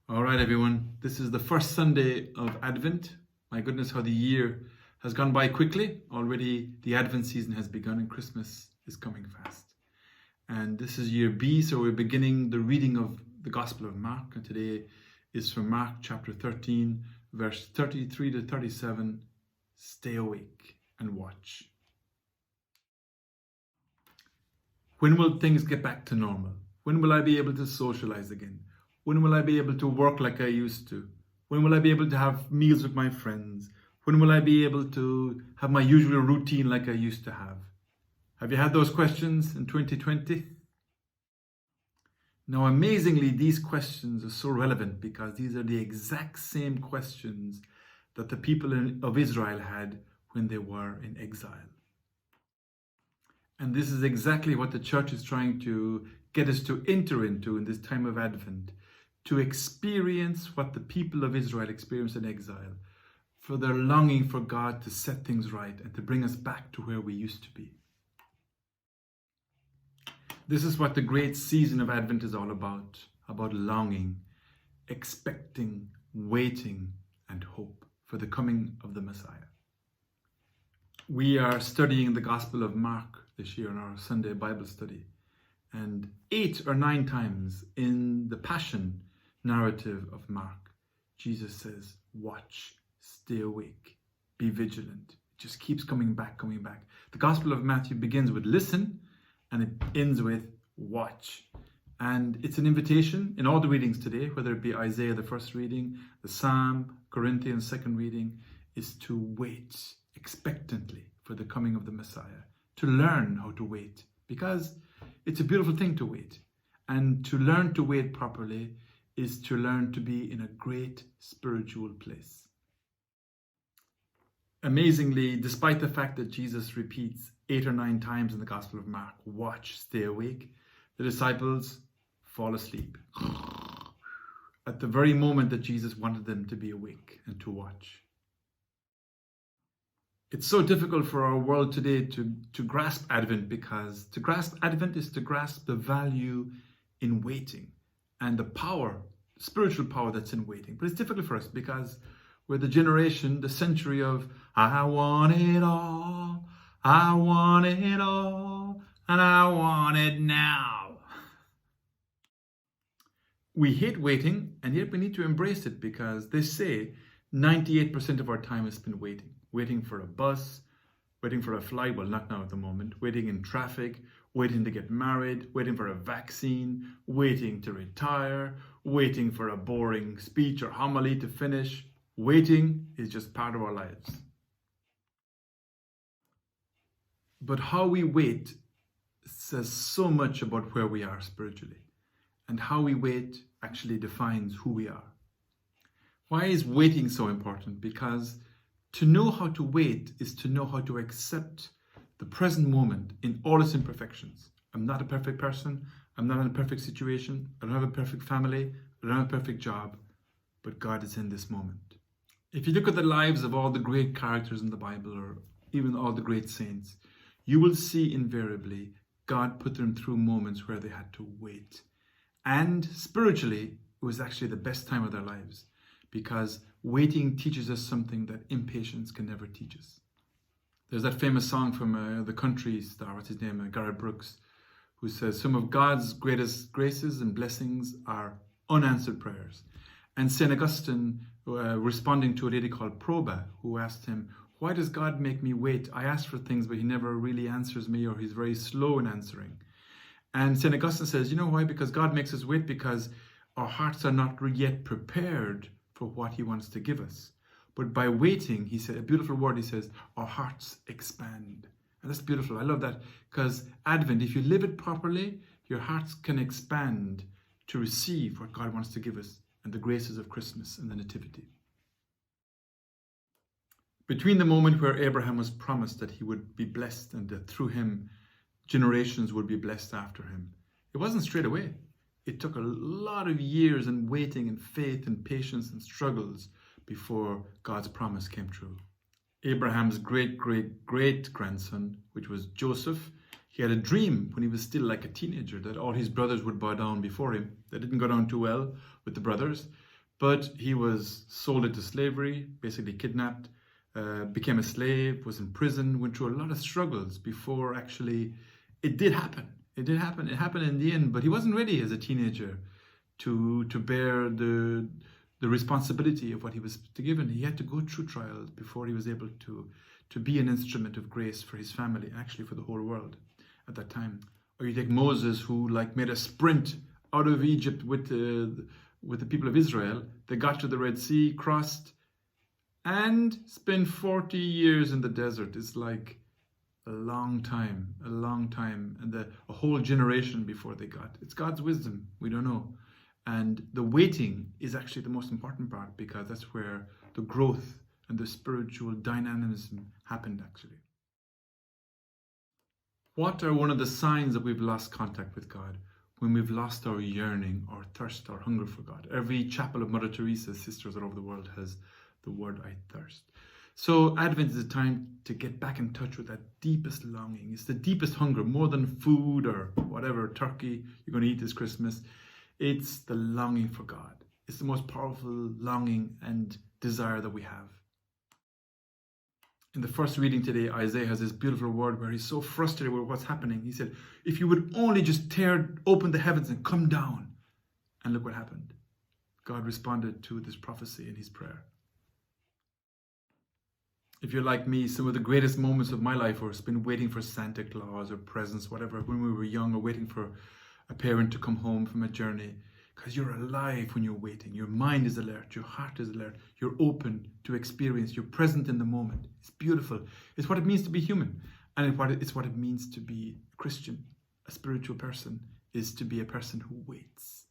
All right, everyone. This is the first Sunday of Advent. My goodness, how the year has gone by quickly. Already the Advent season has begun and Christmas is coming fast. And this is year B, so we're beginning the reading of the Gospel of Mark. And today is from Mark chapter 13, verse 33 to 37. Stay awake and watch. When will things get back to normal? When will I be able to socialize again? When will I be able to work like I used to? When will I be able to have meals with my friends? When will I be able to have my usual routine like I used to have? Have you had those questions in 2020? Now, amazingly, these questions are so relevant because these are the exact same questions that the people of Israel had when they were in exile. And this is exactly what the church is trying to get us to enter into in this time of Advent, to experience what the people of Israel experienced in exile, for their longing for God to set things right and to bring us back to where we used to be. This is what the great season of Advent is all about longing, expecting, waiting, and hope for the coming of the Messiah. We are studying the Gospel of Mark this year in our Sunday Bible study. And 8 or 9 times in the Passion narrative of Mark, Jesus says, watch, stay awake, be vigilant. It just keeps coming back. The Gospel of Matthew begins with listen and it ends with watch. And it's an invitation in all the readings today, whether it be Isaiah, the first reading, the Psalm, Corinthians, second reading, is to wait expectantly for the coming of the Messiah, to learn how to wait, because it's a beautiful thing to wait. And to learn to wait properly is to learn to be in a great spiritual place. Amazingly, despite the fact that Jesus repeats 8 or 9 times in the Gospel of Mark, watch, stay awake, the disciples fall asleep at the very moment that Jesus wanted them to be awake and to watch. It's so difficult for our world today to grasp Advent, because to grasp Advent is to grasp the value in waiting and the power, spiritual power that's in waiting. But it's difficult for us because we're the generation, the century of I want it all, and I want it now. We hate waiting, and yet we need to embrace it, because they say 98% of our time is spent waiting. Waiting for a bus, waiting for a flight, well, not now at the moment, waiting in traffic, waiting to get married, waiting for a vaccine, waiting to retire, waiting for a boring speech or homily to finish. Waiting is just part of our lives. But how we wait says so much about where we are spiritually, and how we wait actually defines who we are. Why is waiting so important? Because to know how to wait is to know how to accept the present moment in all its imperfections. I'm not a perfect person. I'm not in a perfect situation. I don't have a perfect family. I don't have a perfect job. But God is in this moment. If you look at the lives of all the great characters in the Bible, or even all the great saints, you will see invariably God put them through moments where they had to wait. And spiritually, it was actually the best time of their lives, because waiting teaches us something that impatience can never teach us. There's that famous song from the country star, what's his name, Garrett Brooks, who says, some of God's greatest graces and blessings are unanswered prayers. And St. Augustine, responding to a lady called Proba, who asked him, why does God make me wait? I ask for things, but he never really answers me, or he's very slow in answering. And St. Augustine says, you know why? Because God makes us wait because our hearts are not yet prepared for what he wants to give us. But by waiting, he said, a beautiful word, he says, our hearts expand. And that's beautiful. I love that, because Advent, if you live it properly, your hearts can expand to receive what God wants to give us and the graces of Christmas and the Nativity. Between the moment where Abraham was promised that he would be blessed and that through him generations would be blessed after him, it wasn't straight away. It took a lot of years and waiting and faith and patience and struggles before God's promise came true. Abraham's great-great-great-grandson, which was Joseph, he had a dream when he was still like a teenager that all his brothers would bow down before him. That didn't go down too well with the brothers. But he was sold into slavery, basically kidnapped, became a slave, was in prison, went through a lot of struggles before actually it did happen. It did happen. It happened in the end, but he wasn't ready as a teenager to bear the responsibility of what he was given. He had to go through trials before he was able to be an instrument of grace for his family, actually for the whole world at that time. Or you take Moses, who made a sprint out of Egypt with the people of Israel. They got to the Red Sea, crossed, and spent 40 years in the desert. It's like a long time, and a whole generation before they got. It's God's wisdom. We don't know. And the waiting is actually the most important part, because that's where the growth and the spiritual dynamism happened, actually. What are one of the signs that we've lost contact with God? When we've lost our yearning, our thirst, our hunger for God. Every chapel of Mother Teresa's sisters all over the world has the word "I thirst." So Advent is a time to get back in touch with that deepest longing. It's the deepest hunger, more than food or whatever turkey you're going to eat this Christmas. It's the longing for God. It's the most powerful longing and desire that we have. In the first reading today, Isaiah has this beautiful word where he's so frustrated with what's happening. He said, if you would only just tear open the heavens and come down. And look what happened. God responded to this prophecy in his prayer. If you're like me, some of the greatest moments of my life were spent waiting for Santa Claus or presents, whatever, when we were young, or waiting for a parent to come home from a journey. Because you're alive when you're waiting. Your mind is alert. Your heart is alert. You're open to experience. You're present in the moment. It's beautiful. It's what it means to be human. And it's what it means to be a Christian. A spiritual person is to be a person who waits.